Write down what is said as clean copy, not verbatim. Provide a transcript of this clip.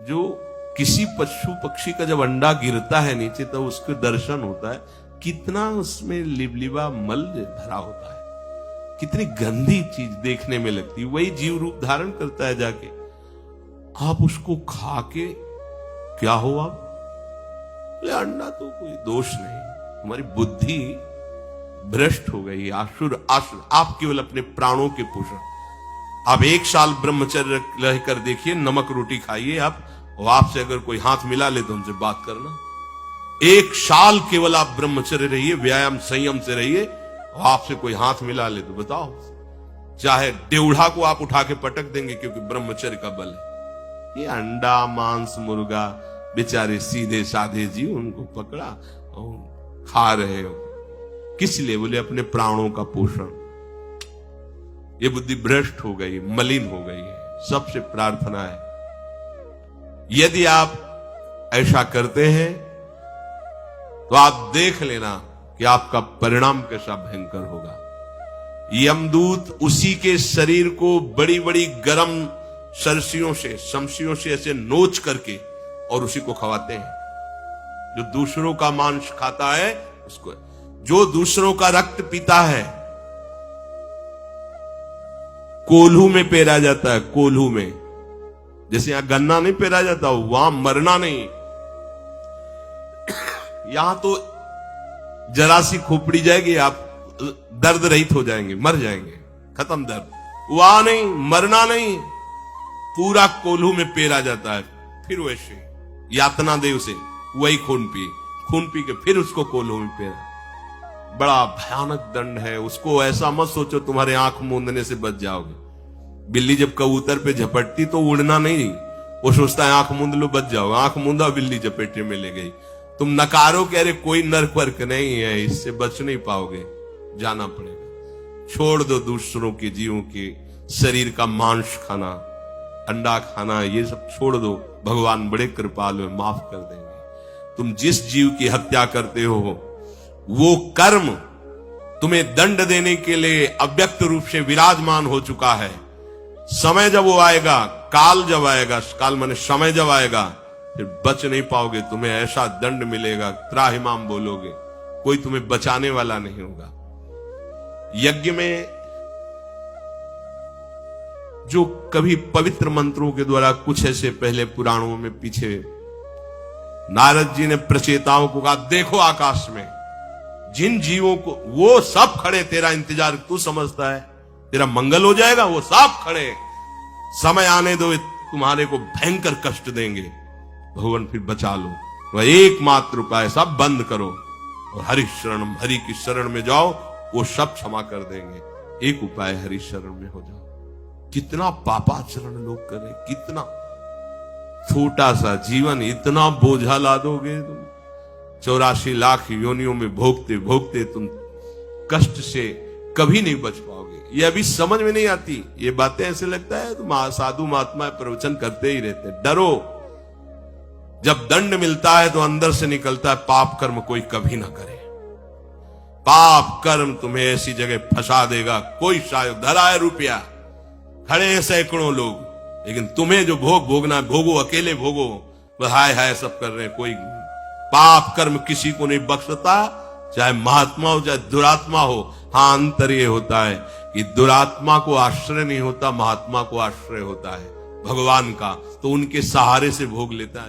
जो किसी पशु पक्षी का जब अंडा गिरता है नीचे तो उसके दर्शन होता है, कितना उसमें लिबलिबा मल भरा होता है, कितनी गंदी चीज देखने में लगती है, वही जीव रूप धारण करता है जाके। आप उसको खा के क्या हो आप? बोले अंडा तो कोई दोष नहीं, हमारी बुद्धि भ्रष्ट हो गई, आसुर आसुर। आप केवल अपने प्राणों के पोषण। आप 1 साल ब्रह्मचर्य रहकर देखिए, नमक रोटी खाइए आप, और आपसे अगर कोई हाथ मिला ले तो हमसे बात करना। 1 साल केवल आप ब्रह्मचर्य रहिए, व्यायाम संयम से रहिए, और आपसे कोई हाथ मिला ले तो बताओ, चाहे डेढ़ा को आप उठा के पटक देंगे, क्योंकि ब्रह्मचर्य का बल है। ये अंडा मांस मुर्गा बेचारे सीधे साधे जीव, उनको पकड़ा और खा रहे हो किस लिए? बोले अपने प्राणों का पोषण। ये बुद्धि भ्रष्ट हो गई, मलिन हो गई है। सबसे प्रार्थना है, यदि आप ऐसा करते हैं तो आप देख लेना कि आपका परिणाम कैसा भयंकर होगा। यमदूत उसी के शरीर को बड़ी बड़ी गर्म सरसियों से शमशियों से ऐसे नोच करके और उसी को खवाते हैं। जो दूसरों का मांस खाता है उसको, जो दूसरों का रक्त पीता है, कोल्हू में पेरा जाता है, कोल्हू में, जैसे यहां गन्ना नहीं पेरा जाता, वहां मरना नहीं। यहां तो जरा सी खोपड़ी जाएगी, आप दर्द रहित हो जाएंगे, मर जाएंगे, खत्म दर्द। वहां नहीं, मरना नहीं, पूरा कोल्हू में पेरा जाता है, फिर वैसे यातना दे उसे, वही खून पी के फिर उसको कोल्हू में पेरा। बड़ा भयानक दंड है। उसको ऐसा मत सोचो तुम्हारे आंख मूंदने से बच जाओगे। बिल्ली जब कबूतर पे झपटती तो उड़ना नहीं, वो सोचता है आंख मूंद लो बच जाओ, आंख मूंदा बिल्ली झपेटे में ले गई। तुम नकारो कि अरे कोई नर्क वर्क नहीं है, इससे बच नहीं पाओगे, जाना पड़ेगा। छोड़ दो दूसरों के जीवों के शरीर का मांस खाना, अंडा खाना, ये सब छोड़ दो। भगवान बड़े कृपालु हैं, माफ कर देंगे। तुम जिस जीव की हत्या करते हो वो कर्म तुम्हें दंड देने के लिए अव्यक्त रूप से विराजमान हो चुका है। समय जब वो आएगा, काल जब आएगा, काल माने समय जब आएगा, फिर बच नहीं पाओगे। तुम्हें ऐसा दंड मिलेगा, त्राहिमाम बोलोगे, कोई तुम्हें बचाने वाला नहीं होगा। यज्ञ में जो कभी पवित्र मंत्रों के द्वारा, कुछ ऐसे पहले पुराणों में पीछे नारद जी ने प्रचेताओं को कहा, देखो आकाश में जिन जीवों को, वो सब खड़े, तेरा इंतजार, तू समझता है तेरा मंगल हो जाएगा, वो सब खड़े, समय आने दो, तुम्हारे को भयंकर कष्ट देंगे, भगवान फिर बचा लो। वह एकमात्र उपाय, सब बंद करो और हरि शरणम, हरि की शरण में जाओ, वो सब क्षमा कर देंगे। एक उपाय, हरि शरण में हो जाओ। कितना पापाचरण लोग करें, कितना छोटा सा जीवन, इतना बोझा ला दोगे तुम। 84 लाख योनियों में भोगते भोगते तुम कष्ट से कभी नहीं बच पाओगे। ये अभी समझ में नहीं आती ये बातें। ऐसे लगता है तुम साधु महात्मा प्रवचन करते ही रहते। डरो, जब दंड मिलता है तो अंदर से निकलता है, पाप कर्म कोई कभी ना करे। पाप कर्म तुम्हें ऐसी जगह फंसा देगा, कोई शायद धरा है रुपया, खड़े हैं सैकड़ों लोग, लेकिन तुम्हें जो भोग भोगना है, भोगो, अकेले भोगो। हाय हाय सब कर रहे हैं, कोई पाप कर्म किसी को नहीं बख्शता, चाहे महात्मा हो चाहे दुरात्मा हो। हाँ, अंतर ये होता है कि दुरात्मा को आश्रय नहीं होता, महात्मा को आश्रय होता है भगवान का, तो उनके सहारे से भोग लेता है।